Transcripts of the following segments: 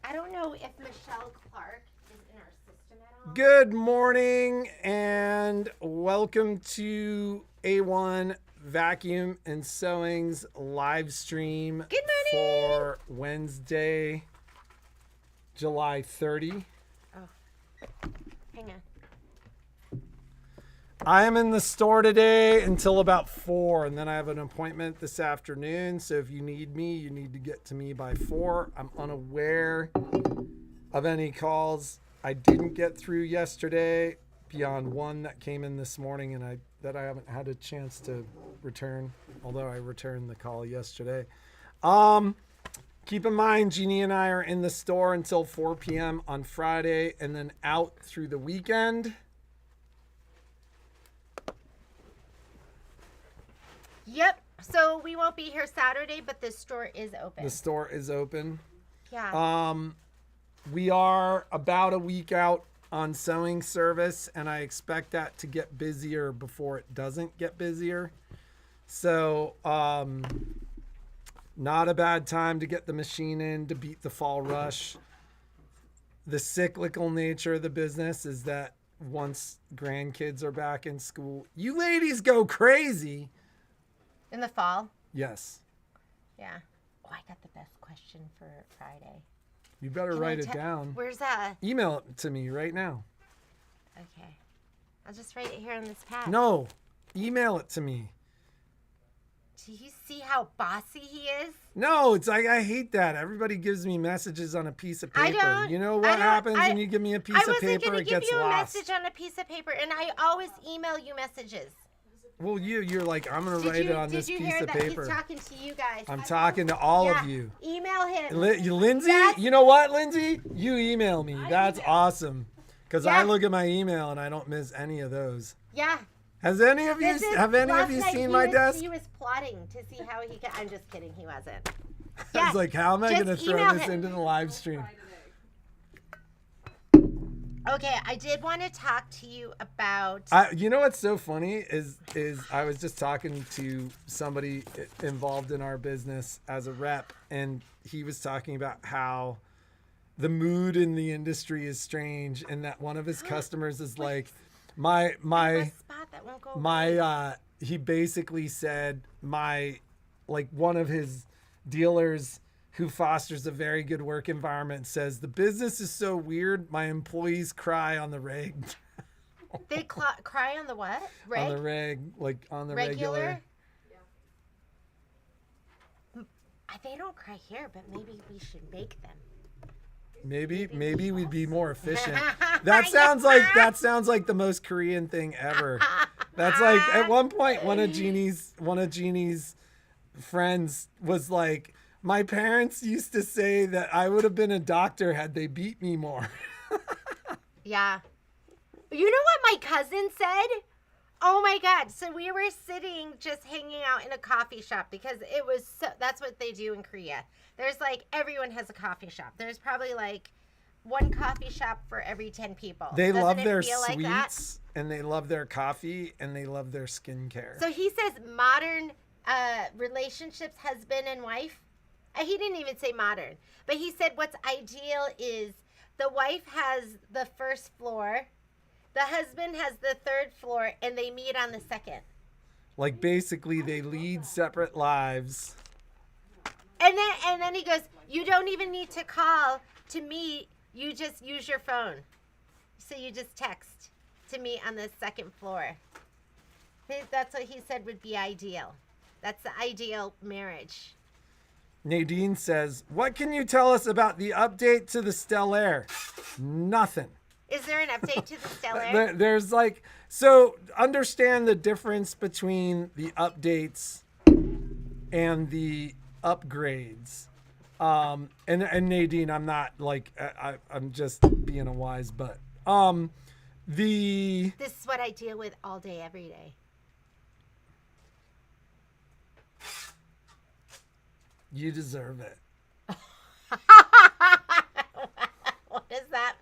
I don't know if Michelle Clark is in our system at all. Good morning and welcome to A-1 Vacuum and Sewing's live stream for Wednesday, July 30. Oh, hang on. I am in the store today until about 4, and then I have an appointment this afternoon. So if you need me, you need to get to me by 4. I'm unaware of any calls I didn't get through yesterday beyond one that came in this morning and I haven't had a chance to return, although I returned the call yesterday. Keep in mind, Jeannie and I are in the store until 4 p.m. on Friday and then out through the weekend. Yep. So we won't be here Saturday, but the store is open. The store is open. Yeah. We are about a week out on sewing service, and I expect that to get busier before it doesn't get busier. So, not a bad time to get the machine in to beat the fall rush. The cyclical nature of the business is that once grandkids are back in school, you ladies go crazy. In the fall? Yes. Yeah. Oh, I got the best question for Friday. You better write it down. Where's that? Email it to me right now. Okay. I'll just write it here on this pad. No, email it to me. Do you see how bossy he is? No, it's like I hate that. Everybody gives me messages on a piece of paper. I don't. You know what happens when you give me a piece of paper? It gets lost. I wasn't going to give you a message on a piece of paper, and I always email you messages. Well, you're like, I'm going to write it on this piece of paper. Did you hear that he's talking to you guys? I'm talking to all of you. Email him. Lindsay, you know what, Lindsay? You email me. That's awesome. Because I look at my email and I don't miss any of those. Yeah. Have any of you seen my desk? He was plotting to see how he could. I'm just kidding. He wasn't. I was like, how am I going to throw this into the live stream? Okay, I did want to talk to you about... you know what's so funny is I was just talking to somebody involved in our business as a rep, and he was talking about how the mood in the industry is strange, and that one of his customers is like, he basically said one of his dealers who fosters a very good work environment says the business is so weird, my employees cry on the reg. They cry on the what? Reg? On the reg, like on the regular. Yeah. They don't cry here, but maybe we should make them. Maybe we'd be more efficient. That sounds like the most Korean thing ever. That's like at one point one of Jeannie's friends was like, my parents used to say that I would have been a doctor had they beat me more. Yeah. You know what my cousin said? Oh my God. So we were sitting just hanging out in a coffee shop because that's what they do in Korea. There's like, everyone has a coffee shop. There's probably like one coffee shop for every 10 people. They love their sweets and they love their coffee and they love their skincare. So he says modern relationships, husband and wife. He didn't even say modern, but he said what's ideal is the wife has the first floor, the husband has the third floor, and they meet on the second. Like basically they lead separate lives. And then he goes, you don't even need to call to meet, you just use your phone. So you just text to meet on the second floor. That's what he said would be ideal. That's the ideal marriage. Nadine says, what can you tell us about the update to the Stellaire? Nothing. Is there an update to the Stellaire? There's so understand the difference between the updates and the upgrades. And Nadine, I'm not I'm just being a wise butt. This is what I deal with all day, every day. You deserve it. What is that?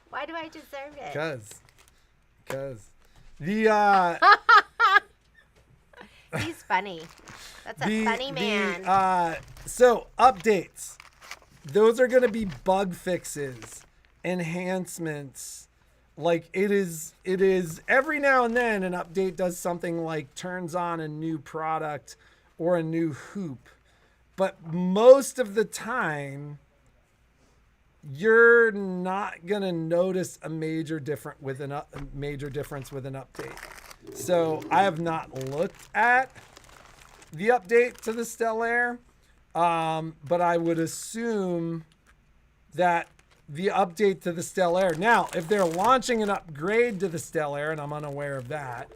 Why do I deserve it? Because the he's funny. That's a funny man. So updates. those are going to be bug fixes, enhancements. Like it is every now and then an update does something like turns on a new product or a new hoop. But most of the time, you're not going to notice a major difference with an update. So I have not looked at the update to the Stellaire, but I would assume that the update to the Stellaire. Now, if they're launching an upgrade to the Stellaire, and I'm unaware of that,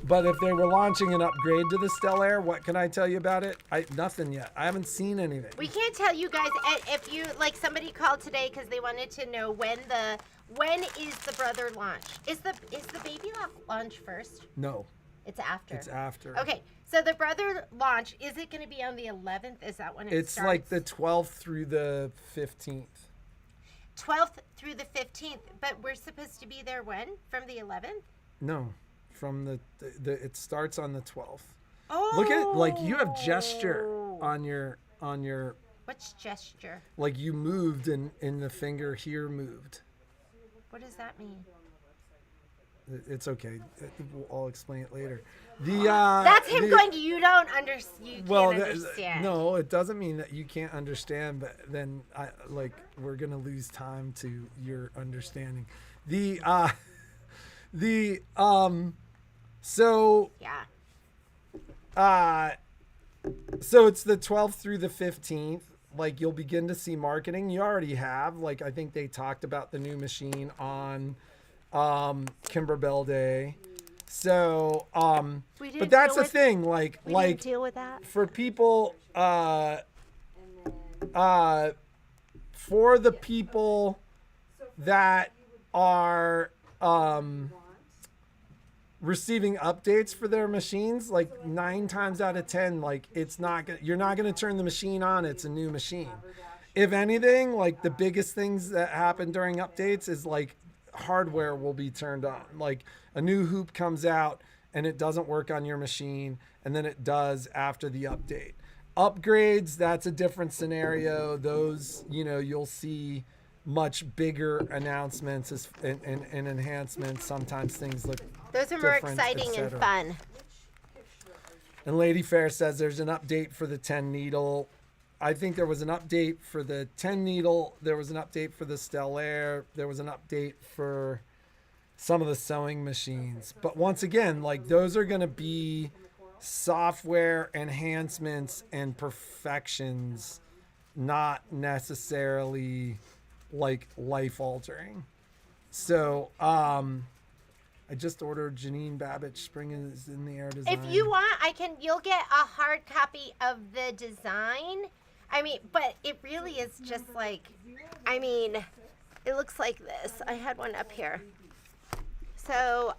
but if they were launching an upgrade to the Stellaire, what can I tell you about it? Nothing yet. I haven't seen anything. We can't tell you guys. If you like, somebody called today because they wanted to know when is the brother launch? Is the baby launch first? No. It's after. It's after. Okay, so the brother launch, is it going to be on the 11th? Is that when it starts? It's like the 12th through the 15th. 12th through the 15th, but we're supposed to be there when? From the 11th? No, from the it starts on the 12th. Oh. Look at it, like you have gesture on your. What's gesture? Like you moved and the finger here moved. What does that mean? It's okay. I'll explain it later. That's him going. You don't understand. You can't understand. No, it doesn't mean that you can't understand. But then we're gonna lose time to your understanding. So yeah. So it's the 12th through the 15th. Like you'll begin to see marketing. You already have. Like I think they talked about the new machine on Kimberbell Day. So but that's the thing, like deal with that. For people for the people that are receiving updates for their machines, like 9 times out of 10, like you're not going to turn the machine on. It's a new machine. If anything, like the biggest things that happen during updates is like hardware will be turned on. Like a new hoop comes out and it doesn't work on your machine, and then it does after the update. Upgrades, that's a different scenario. Those, you'll see much bigger announcements and enhancements. Sometimes things look those are more exciting and fun. And Lady Fair says there's an update for the 10 needle. I think there was an update for the 10 needle. There was an update for the Stellaire. There was an update for some of the sewing machines. But once again, like those are going to be software enhancements and perfections, not necessarily like life altering. So, I just ordered Janine Babbage Spring is in the Air design. If you want, you'll get a hard copy of the design. I mean, but it really is just like, it looks like this. I had one up here. So,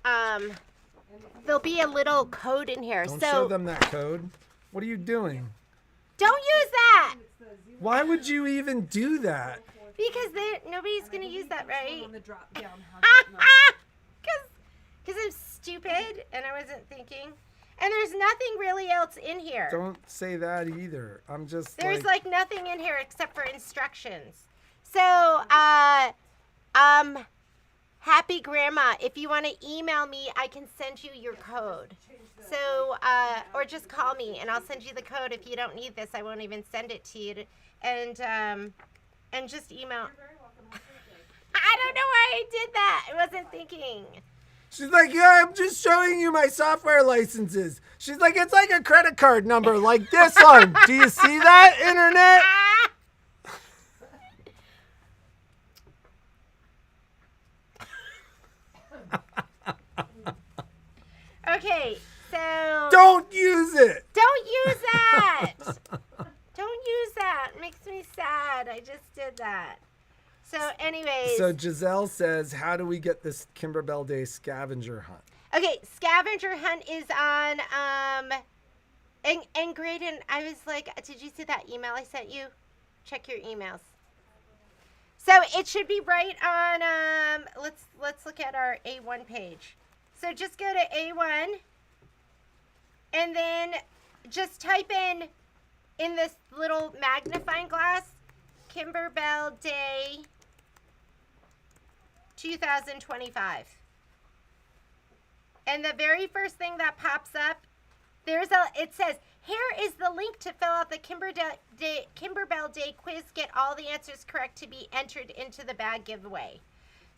there'll be a little code in here. Don't show them that code. What are you doing? Don't use that! Why would you even do that? Because nobody's going to use that, right? Because I'm stupid and I wasn't thinking. And there's nothing really else in here. Don't say that either. I'm just There's like nothing in here except for instructions. So, Happy Grandma, if you want to email me, I can send you your code. So, or just call me and I'll send you the code. If you don't need this, I won't even send it to you. And just email. I don't know why I did that. I wasn't thinking. She's like, yeah, I'm just showing you my software licenses. She's like, it's like a credit card number like this one. Do you see that, internet? Okay, so... Don't use it! Don't use that! Don't use that. It makes me sad. I just did that. So anyways. So Giselle says, how do we get this Kimberbell Day scavenger hunt? Okay, scavenger hunt is on, and Graydon, I was like, did you see that email I sent you? Check your emails. So it should be right on, let's look at our A1 page. So just go to A1 and then just type in this little magnifying glass, Kimberbell Day 2025. And the very first thing that pops up, it says, here is the link to fill out the Kimberbell Day quiz. Get all the answers correct to be entered into the bag giveaway.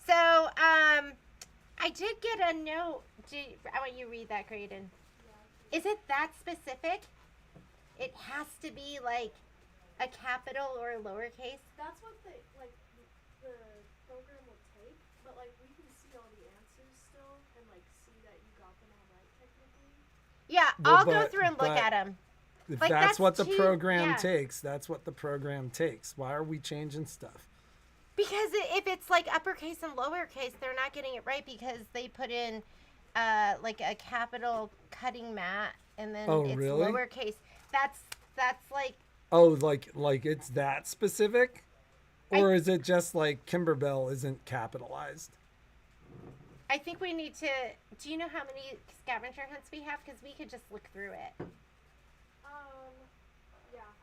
So, I did get a note. I want you to read that, Graydon. Yeah. Is it that specific? It has to be like a capital or a lowercase? That's what the program will take, but like we can see all the answers still and like see that you got them all right technically. Yeah, I'll go through and look at them. If that's what the program takes, that's what the program takes. Why are we changing stuff? Because if it's like uppercase and lowercase, they're not getting it right because they put in like a capital cutting mat and then it's lowercase. That's like... Oh, like it's that specific? Or is it just like Kimberbell isn't capitalized? I think we need to... Do you know how many scavenger hunts we have? Because we could just look through it.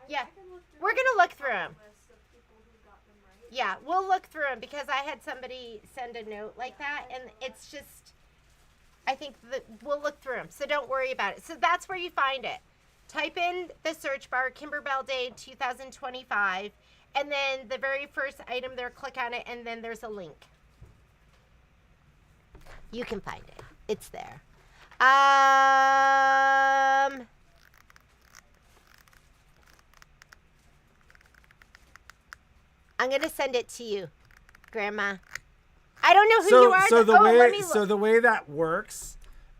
Yeah. I can look through We're going to look through them. Right. Yeah, we'll look through them because I had somebody send a note like that. And it's just... I think that we'll look through them. So don't worry about it. So that's where you find it. Type in the search bar, Kimberbell Day 2025, and then the very first item there, click on it, and then there's a link. You can find it. It's there. I'm going to send it to you, Grandma. I don't know who you are. So the way that works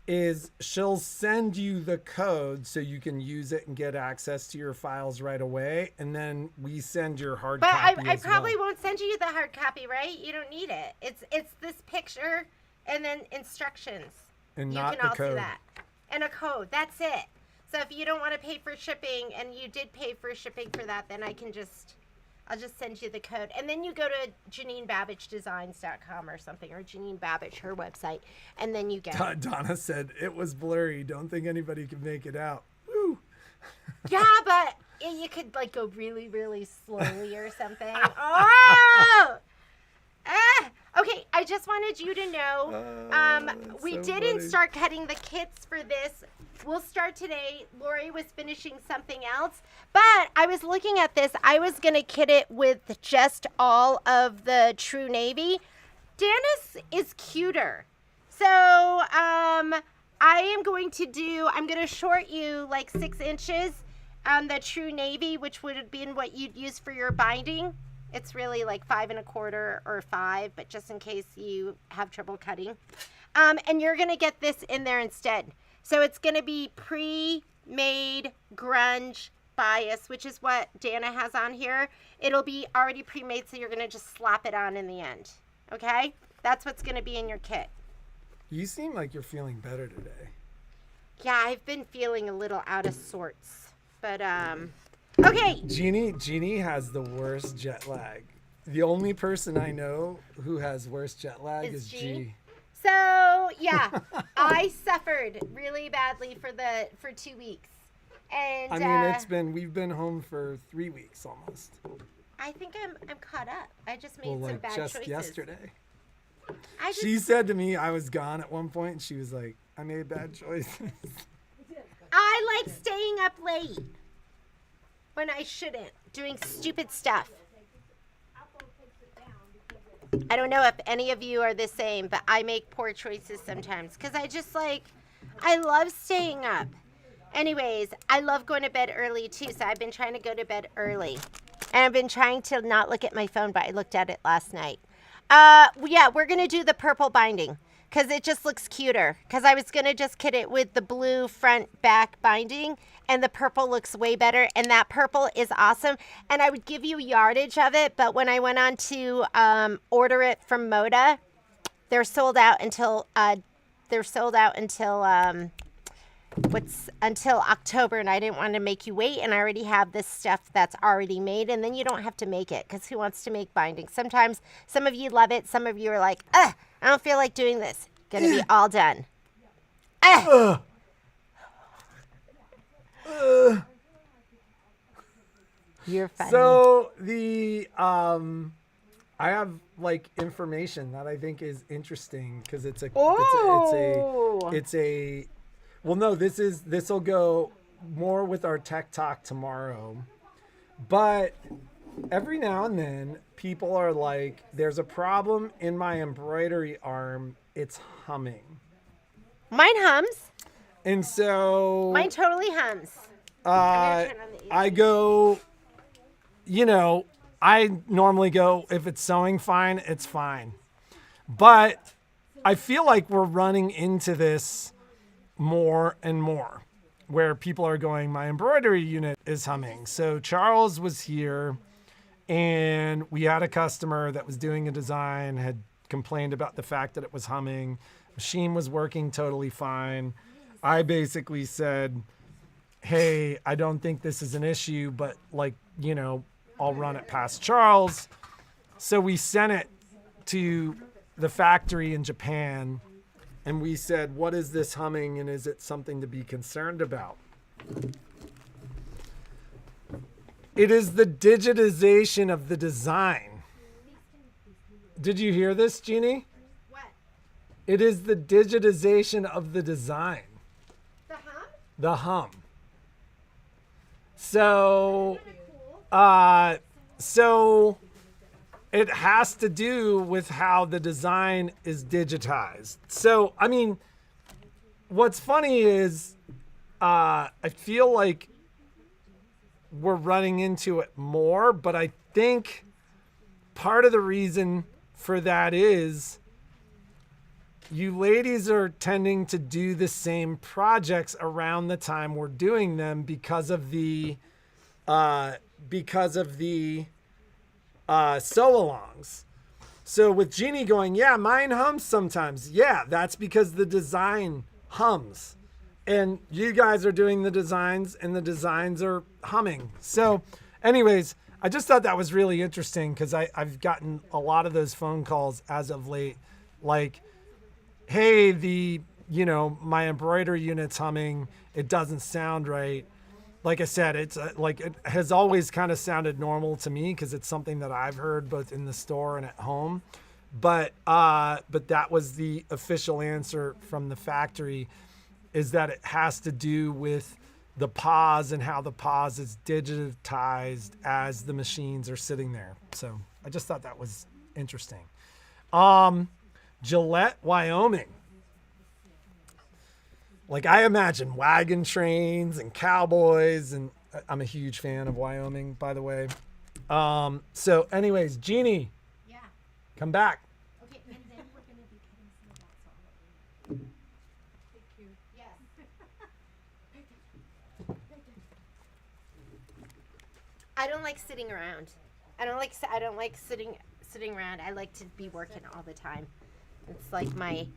is she'll send you the code so you can use it and get access to your files right away, and then we send your hard copy. But I probably won't send you the hard copy, right? You don't need it. It's this picture and then instructions. And you not can the all code. see that. And a code. That's it. So if you don't want to pay for shipping and you did pay for shipping for that, then I'll just send you the code. And then you go to JanineBabbichDesigns.com or something, or Janine Babbich, her website, and then you get it. Donna said, it was blurry. Don't think anybody can make it out. Woo! Yeah, but you could like go really, really slowly or something. Oh! Okay, I just wanted you to know, we didn't start cutting the kits for this. We'll start today. Lori was finishing something else, but I was looking at this. I was going to kit it with just all of the True Navy. Dana's is cuter. So, I'm going to short you like 6 inches on the True Navy, which would have been what you'd use for your binding. It's really like 5 1/4 or 5, but just in case you have trouble cutting. And you're going to get this in there instead. So it's going to be pre-made grunge bias, which is what Dana has on here. It'll be already pre-made, so you're going to just slap it on in the end. Okay? That's what's going to be in your kit. You seem like you're feeling better today. Yeah, I've been feeling a little out of sorts. But, okay. Jeannie has the worst jet lag. The only person I know who has worse jet lag is G. So, yeah, I suffered really badly for 2 weeks. And I mean, we've been home for 3 weeks almost. I think I'm caught up. I just made some bad just choices. Yesterday. She said to me, I was gone at one point, and she was like, I made bad choices. I like staying up late when I shouldn't, doing stupid stuff. I don't know if any of you are the same, but I make poor choices sometimes because I love staying up. Anyways, I love going to bed early too, so I've been trying to go to bed early. And I've been trying to not look at my phone, but I looked at it last night. Yeah, we're going to do the purple binding because it just looks cuter. Because I was going to just kit it with the blue front back binding, and the purple looks way better. And that purple is awesome. And I would give you yardage of it, but when I went on to order it from Moda, they're sold out until until October, and I didn't want to make you wait, and I already have this stuff that's already made, and then you don't have to make it, because who wants to make binding? Sometimes some of you love it, some of you are like, I don't feel like doing this. Gonna be all done. You're funny. So the I have like information that I think is interesting because it's a well, no, this will go more with our tech talk tomorrow, but every now and then people are like, there's a problem in my embroidery arm, it's humming. Mine hums. And so Mine totally hums. turn on the AC. I go, I normally go, if it's sewing fine, it's fine. But I feel like we're running into this more and more where people are going, my embroidery unit is humming. So Charles was here and we had a customer that was doing a design, had complained about the fact that it was humming. Machine was working totally fine. I basically said, hey, I don't think this is an issue, but I'll run it past Charles. So we sent it to the factory in Japan and we said, what is this humming and is it something to be concerned about? It is the digitization of the design. Did you hear this, Jeannie? What? It is the digitization of the design. The hum? The hum. So, so it has to do with how the design is digitized. So, I mean, what's funny is I feel like we're running into it more, but I think part of the reason for that is you ladies are tending to do the same projects around the time we're doing them because of the sew-alongs. So with Jeannie going, yeah, mine hums sometimes. Yeah, that's because the design hums. And you guys are doing the designs and the designs are humming. So anyways, I just thought that was really interesting because I've gotten a lot of those phone calls as of late. Like, hey, my embroidery unit's humming. It doesn't sound right. Like I said, it's it has always kind of sounded normal to me because it's something that I've heard both in the store and at home. But that was the official answer from the factory, is that it has to do with the pause and how the pause is digitized as the machines are sitting there. So I just thought that was interesting. Gillette, Wyoming. Like, I imagine wagon trains and cowboys, and I'm a huge fan of Wyoming, by the way. So anyways, Jeannie, Yeah. come back. Okay, and then we're going to be cutting some of that salt. Thank you. Yes. I don't like sitting around. I don't like sitting around. I like to be working all the time. It's like my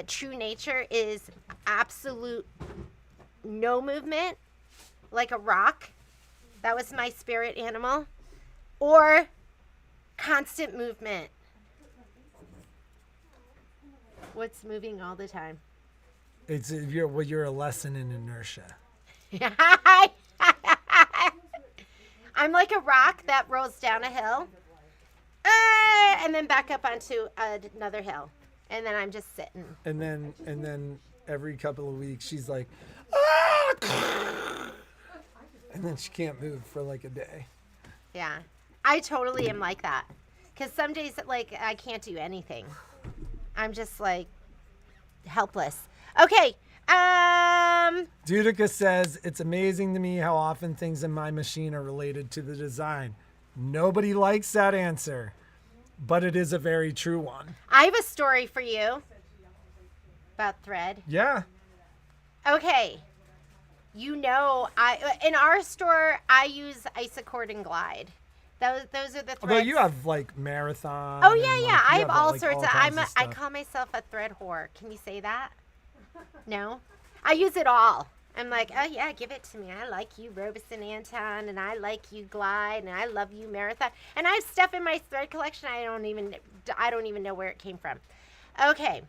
true nature is absolute no movement, like a rock. That was my spirit animal. Or constant movement. What's moving all the time? You're a lesson in inertia. I'm like a rock that rolls down a hill. And then back up onto another hill, and then I'm just sitting. And then every couple of weeks she's like, ah! And then she can't move for like a day. Yeah, I totally am like that. Because some days, like, I can't do anything. I'm just like helpless. Okay. Dudica says, it's amazing to me how often things in my machine are related to the design. Nobody likes that answer, but it is a very true one. I have a story for you about thread. Yeah. Okay. In our store, I use Isocord and Glide. Those are the threads. Although you have like Marathon. Oh yeah, and, yeah. I have all like, sorts of. kinds I stuff. call myself a thread whore. Can you say that? No, I use it all. I'm like, oh yeah, give it to me. I like you, Robeson Anton, and I like you, Glide, and I love you, Marathon. And I have stuff in my thread collection. I don't even know where it came from. Okay,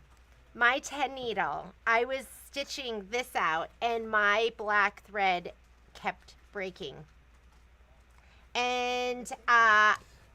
my 10 needle. I was stitching this out, and my black thread kept breaking. And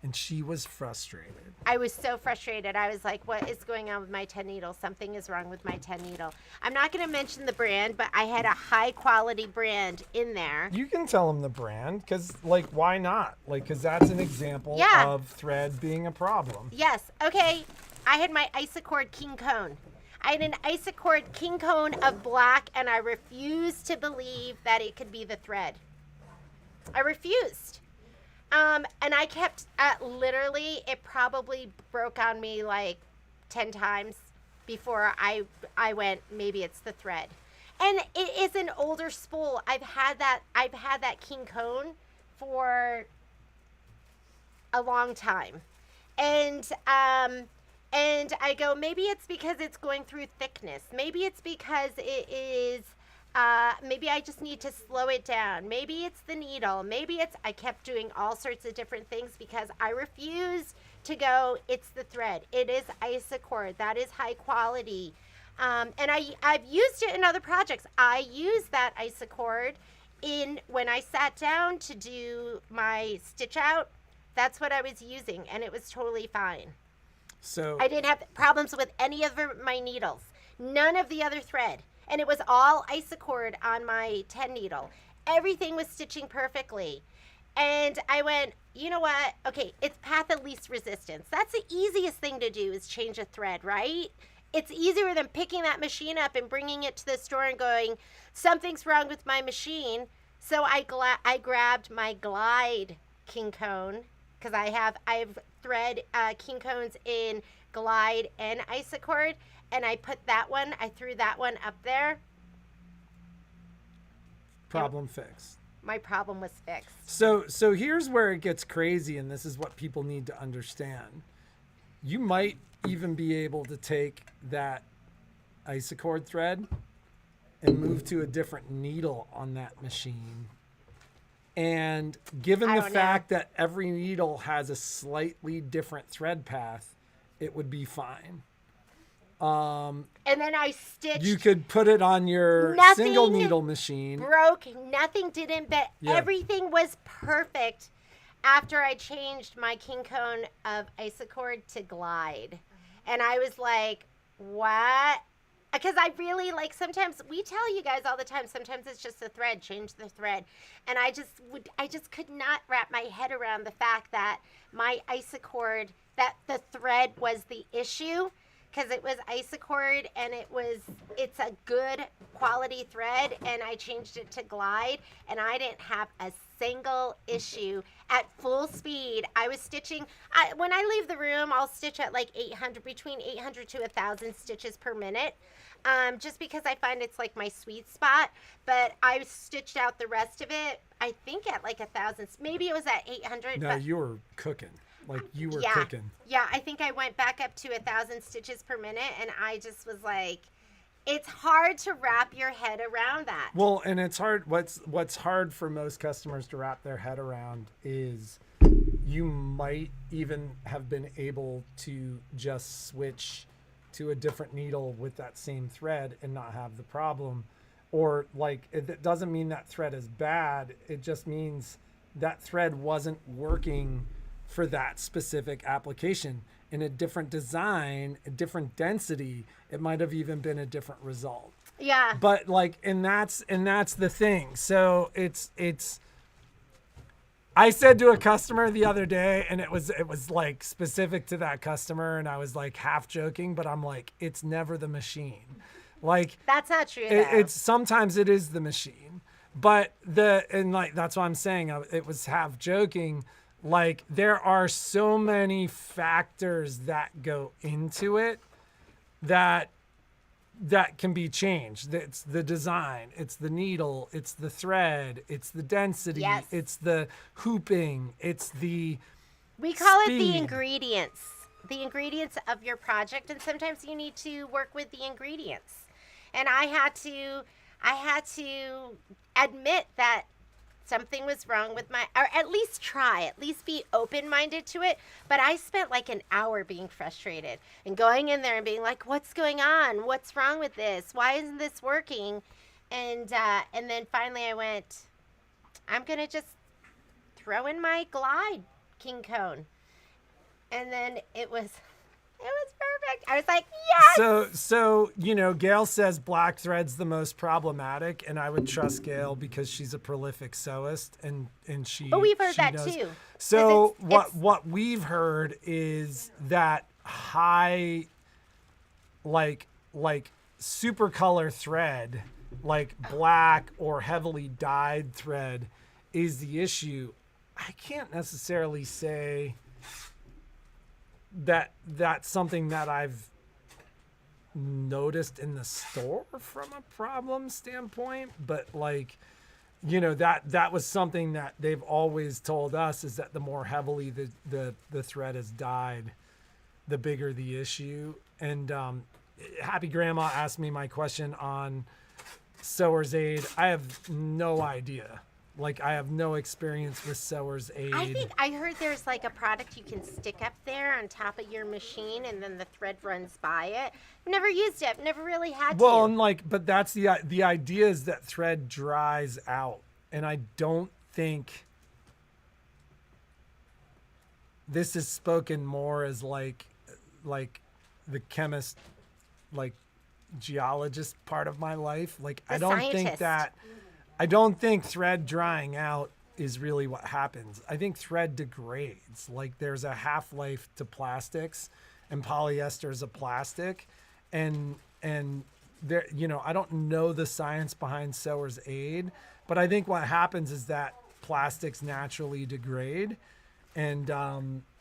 And she was frustrated. I was so frustrated. I was like, what is going on with my 10 needle? Something is wrong with my 10 needle. I'm not going to mention the brand, but I had a high quality brand in there. You can tell them the brand because, like, why not? Like, because that's an example Yeah. of thread being a problem. Yes. Okay. I had my Isacord King Cone. I had an Isacord King Cone of black, and I refused to believe that it could be the thread. I refused. And I kept, literally, it probably broke on me like 10 times before I went, maybe it's the thread. And it is an older spool. I've had that King Cone for a long time. And I go, maybe it's because it's going through thickness. Maybe it's because it is, maybe I just need to slow it down. Maybe it's the needle. I kept doing all sorts of different things because I refuse to go, it's the thread. It is Isacord. That is high quality. And I've used it in other projects. I use that Isacord when I sat down to do my stitch out. That's what I was using, and it was totally fine. So I didn't have problems with any of my needles. None of the other thread. And it was all Isacord on my 10 needle. Everything was stitching perfectly. And I went, you know what? Okay, it's path of least resistance. That's the easiest thing to do is change a thread, right? It's easier than picking that machine up and bringing it to the store and going, something's wrong with my machine. So I grabbed my Glide King Cone because I have thread King Cones in Glide and Isacord. And I threw that one up there. problem fixed. My problem was fixed. So here's where it gets crazy, and this is what people need to understand. You might even be able to take that Isacord thread and move to a different needle on that machine. And given the fact that every needle has a slightly different thread path, it would be fine. And then I stitched. You could put it on your single needle machine. Broke, nothing didn't, but Yeah. everything was perfect after I changed my King Cone of Isacord to Glide. And I was like, what? Because I really sometimes we tell you guys all the time, sometimes it's just a thread, change the thread. And I just could not wrap my head around the fact that my Isacord, that the thread was the issue. Because it was Isacord and it's a good quality thread, and I changed it to Glide, and I didn't have a single issue at full speed. I was stitching, when I leave the room, I'll stitch at between 800 to 1,000 stitches per minute, just because I find it's my sweet spot. But I stitched out the rest of it, I think at 1,000, maybe it was at 800. No, you were cooking. You were yeah, cooking. Yeah, I think I went back up to 1,000 stitches per minute, and I just was like, it's hard to wrap your head around that. Well, and it's hard. What's hard for most customers to wrap their head around is you might even have been able to just switch to a different needle with that same thread and not have the problem. Or it doesn't mean that thread is bad. It just means that thread wasn't working for that specific application. In a different design, a different density, it might have even been a different result. Yeah. But and that's the thing. So it's I said to a customer the other day, and it was specific to that customer, and I was half joking, but I'm it's never the machine. That's not true. It's sometimes it is the machine, but that's what I'm saying. It was half joking. There are so many factors that go into it that can be changed. It's the design, it's the needle, it's the thread, it's the density, Yes. it's the hooping, it's the We call it the speed. ingredients of your project, and sometimes you need to work with the ingredients. And I had to admit that something was wrong with or at least be open-minded to it. But I spent an hour being frustrated and going in there and being what's going on? What's wrong with this? Why isn't this working? And then finally I went, I'm going to just throw in my glide king cone. And then it was perfect. I was like, yes. So Gail says black thread's the most problematic, and I would trust Gail because she's a prolific sewist, and she. But we've heard she that knows. too. So 'Cause what we've heard is that high, like super color thread, like black or heavily dyed thread, is the issue. I can't necessarily say that that's something that I've noticed in the store from a problem standpoint, but that was something that they've always told us, is that the more heavily the thread is dyed, the bigger the issue. And Happy Grandma asked me my question on Sewer's Aid. I have no idea. I have no experience with Sewer's Aid. I heard there's like a product you can stick up there on top of your machine, and then the thread runs by it. I've never used it. I've never really had to. Well, and but that's the idea, is that thread dries out, and I don't think this is spoken more as like the chemist, geologist part of my life. I don't think thread drying out is really what happens. I think thread degrades. There's a half-life to plastics, and polyester is a plastic, and there, I don't know the science behind Sewer's Aid, but I think what happens is that plastics naturally degrade, and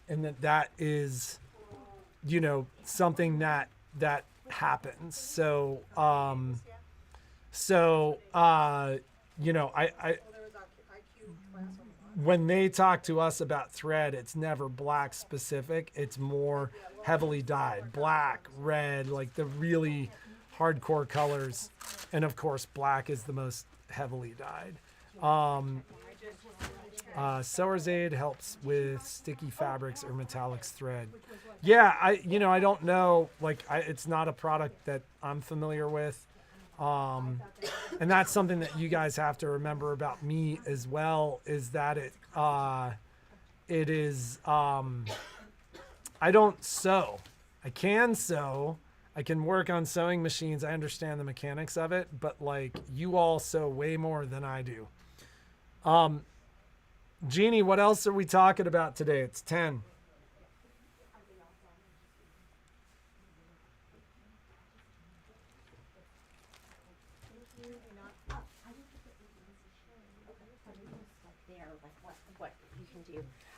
that is, something that happens. So when they talk to us about thread, it's never black specific. It's more heavily dyed, black, red, the really hardcore colors. And of course, black is the most heavily dyed. Sewer's Aid helps with sticky fabrics or metallics thread. Yeah, I don't know. It's not a product that I'm familiar with. And that's something that you guys have to remember about me as well, is that it is, I don't sew. I can sew. I can work on sewing machines. I understand the mechanics of it, but you all sew way more than I do. Jeannie, what else are we talking about today? It's 10.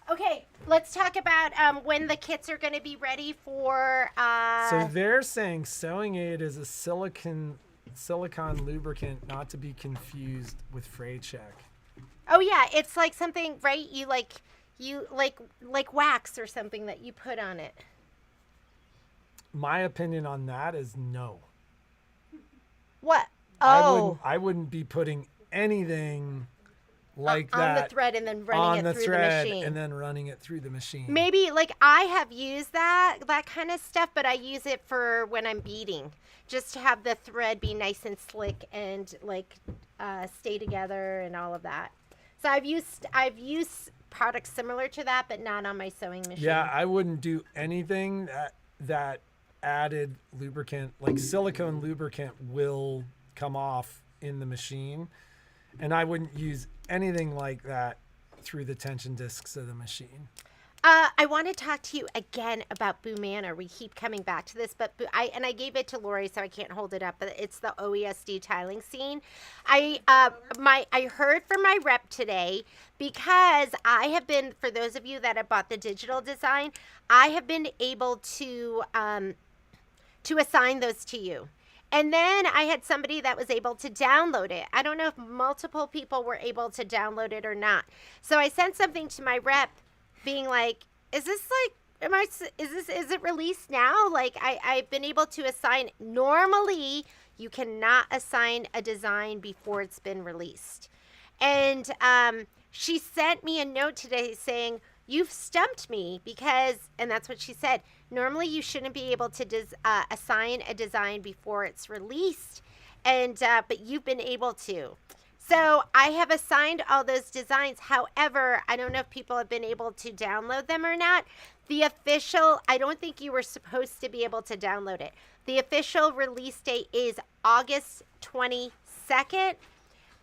Okay, let's talk about when the kits are going to be ready for. So they're saying Sewing Aid is a silicone lubricant, not to be confused with Fray Check. Oh yeah, it's like something, right? You like wax or something that you put on it. My opinion on that is no. What? Oh, I wouldn't be putting anything like that on the thread and then running it through the machine. And then running it through the machine. Maybe I have used that kind of stuff, but I use it for when I'm beading, just to have the thread be nice and slick and stay together and all of that. So I've used products similar to that, but not on my sewing machine. Yeah, I wouldn't do anything that added lubricant, silicone lubricant will come off in the machine. And I wouldn't use anything like that through the tension discs of the machine. I want to talk to you again about Boo Manor. We keep coming back to this, but I gave it to Lori, so I can't hold it up. But it's the OESD tiling scene. I heard from my rep today, because I have been, for those of you that have bought the digital design, I have been able to assign those to you. And then I had somebody that was able to download it. I don't know if multiple people were able to download it or not. So I sent something to my rep being like, is it released now? I've been able to assign. Normally, you cannot assign a design before it's been released. And she sent me a note today saying, you've stumped me because, and that's what she said, normally you shouldn't be able to assign a design before it's released, and but you've been able to. So I have assigned all those designs. However, I don't know if people have been able to download them or not. The official, I don't think you were supposed to be able to download it. The official release date is August 22nd.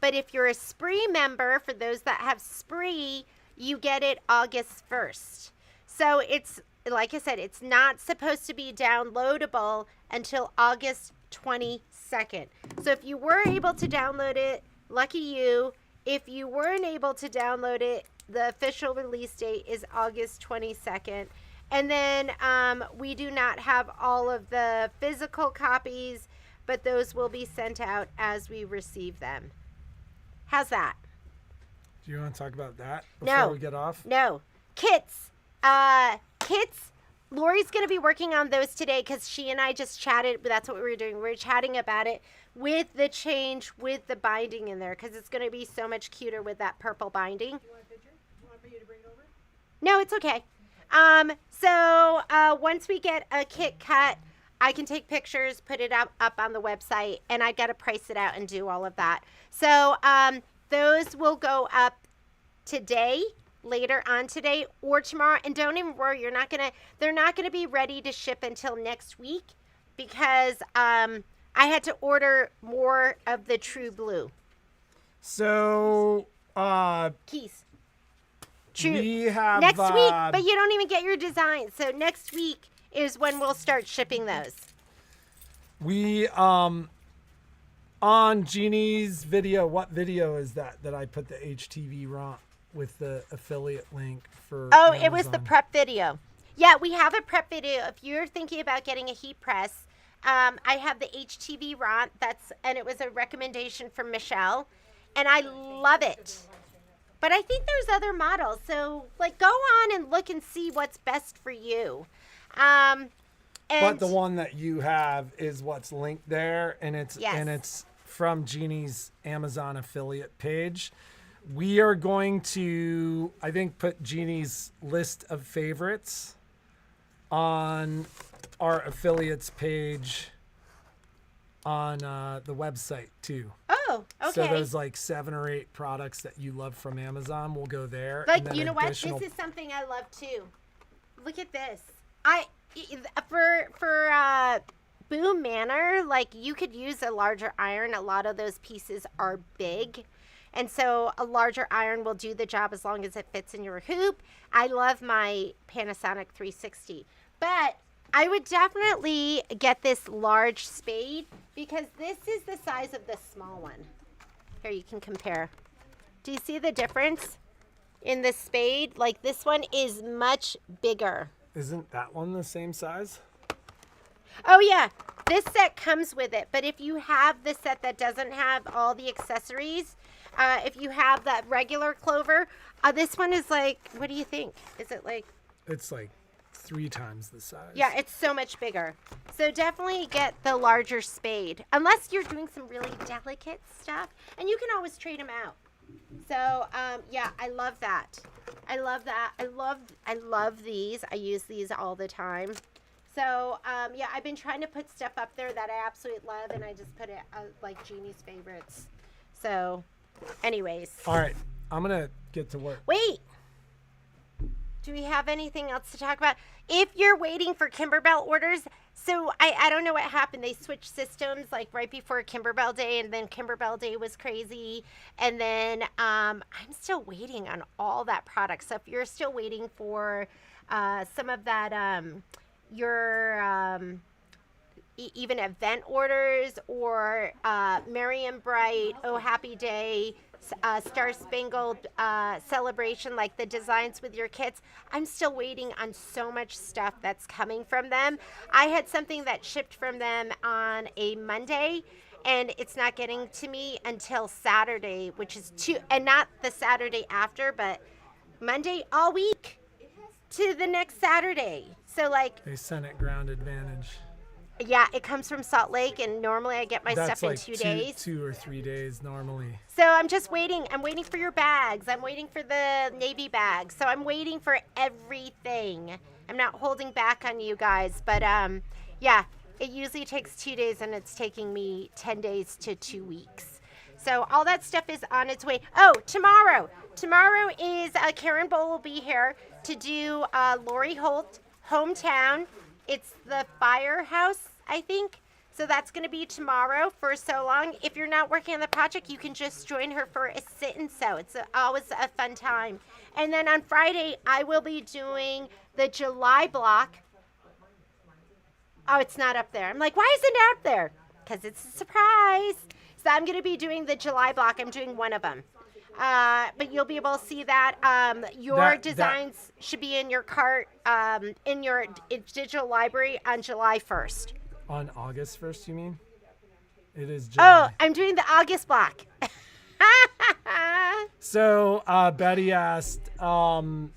But if you're a Spree member, for those that have Spree, you get it August 1st. So it's, like I said, it's not supposed to be downloadable until August 22nd. So if you were able to download it, lucky you. If you weren't able to download it, the official release date is August 22nd. And then we do not have all of the physical copies, but those will be sent out as we receive them. How's that? Do you want to talk about that before we get off? No. Kits. Kits. Lori's going to be working on those today because she and I just chatted. That's what we were doing. We were chatting about it with the change with the binding in there because it's going to be so much cuter with that purple binding. Do you want a picture? Do you want me to bring it over? No, it's okay. So once we get a kit cut, I can take pictures, put it up on the website, and I got to price it out and do all of that. So those will go up today, later on today, or tomorrow. And don't even worry, they're not gonna be ready to ship until next week because I had to order more of the True Blue. So Keys. we have Next week, but you don't even get your design. So next week is when we'll start shipping those. We on Jeannie's video, what video is that I put the HTV ROM with the affiliate link for? Oh, Amazon? it was the prep video. Yeah, we have a prep video. If you're thinking about getting a heat press, I have the HTV ROM. And it was a recommendation from Michelle, and I love it. But I think there's other models, so like go on and look and see what's best for you. But the one that you have is what's linked there, and it's from Jeannie's Amazon affiliate page. We are going to, I think, put Jeannie's list of favorites on our affiliates page on the website too. Oh, okay. So there's like 7 or 8 products that you love from Amazon. We'll go there. Like, and then you know what? This is something I love too. Look at this. For Boom Manor, like you could use a larger iron. A lot of those pieces are big. And so a larger iron will do the job as long as it fits in your hoop. I love my Panasonic 360. But I would definitely get this large spade because this is the size of the small one. Here, you can compare. Do you see the difference in the spade? Like this one is much bigger. Isn't that one the same size? Oh yeah, this set comes with it. But if you have the set that doesn't have all the accessories, if you have that regular clover, this one is like, what do you think? Is it like? It's like 3 times the size. Yeah, it's so much bigger. So definitely get the larger spade, unless you're doing some really delicate stuff, and you can always trade them out. So yeah, I love that. I love that. I love these. I use these all the time. So yeah, I've been trying to put stuff up there that I absolutely love, and I just put it like Jeannie's favorites. So anyways. All right, I'm gonna get to work. Wait. Do we have anything else to talk about? If you're waiting for Kimberbell orders, so I don't know what happened. They switched systems like right before Kimberbell Day, and then Kimberbell Day was crazy. And then I'm still waiting on all that product. So if you're still waiting for some of that, even event orders or Merry and Bright, Oh Happy Day, Star Spangled celebration, like the designs with your kits, I'm still waiting on so much stuff that's coming from them. I had something that shipped from them on a Monday, and it's not getting to me until Saturday, which is and not the Saturday after, but Monday all week to the next Saturday. So like They sent it ground advantage. Yeah, it comes from Salt Lake, and normally I get my That's stuff like in 2 days. 2 or 3 days normally. So I'm just waiting. I'm waiting for your bags. I'm waiting for the Navy bags. So I'm waiting for everything. I'm not holding back on you guys. But yeah, it usually takes 2 days, and it's taking me 10 days to 2 weeks. So all that stuff is on its way. Oh, tomorrow. Tomorrow is Karen Bowl will be here to do Lori Holt hometown. It's the firehouse, I think. So that's going to be tomorrow for so long. If you're not working on the project, you can just join her for a sit and sew. It's always a fun time. And then on Friday, I will be doing the July block. Oh, it's not up there. I'm like, why isn't it up there? Because it's a surprise. So I'm going to be doing the July block. I'm doing one of them. But you'll be able to see that. Your designs should be in your cart, in your digital library on July 1st. On August 1st, you mean? It is Oh, July. I'm doing the August block. So Betty asked how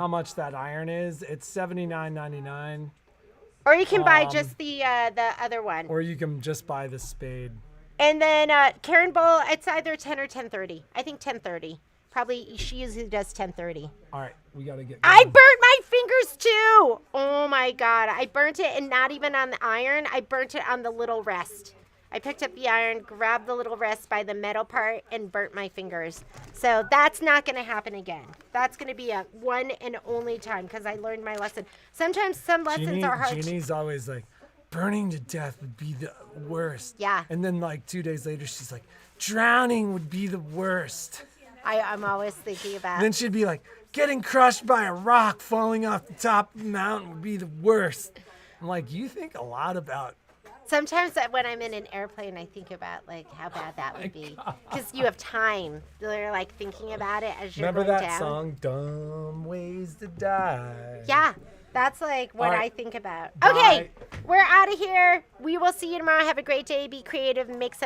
much that iron is. It's $79.99. Or you can buy just the other one. Or you can just buy the spade. And then Karen Bowl, it's either 10 or 10:30. I think 10:30. Probably she usually does 10:30. All right, we got to get I going. burnt my fingers too. Oh my God. I burnt it, and not even on the iron. I burnt it on the little rest. I picked up the iron, grabbed the little rest by the metal part, and burnt my fingers. So that's not going to happen again. That's going to be a one and only time because I learned my lesson. Sometimes some lessons are hard. Jeannie's always like, burning to death would be the worst. Yeah. And then like 2 days later, she's like, drowning would be the worst. I'm always thinking about. Then she'd be like, getting crushed by a rock falling off the top of the mountain would be the worst. I'm like, you think a lot about. Sometimes when I'm in an airplane, I think about like how bad that would be because you have time. You're like thinking about it as you're Remember going that down. song, Dumb Ways to Die? Yeah, that's like what All right. I think about. Bye. Okay, we're out of here. We will see you tomorrow. Have a great day. Be creative and make something.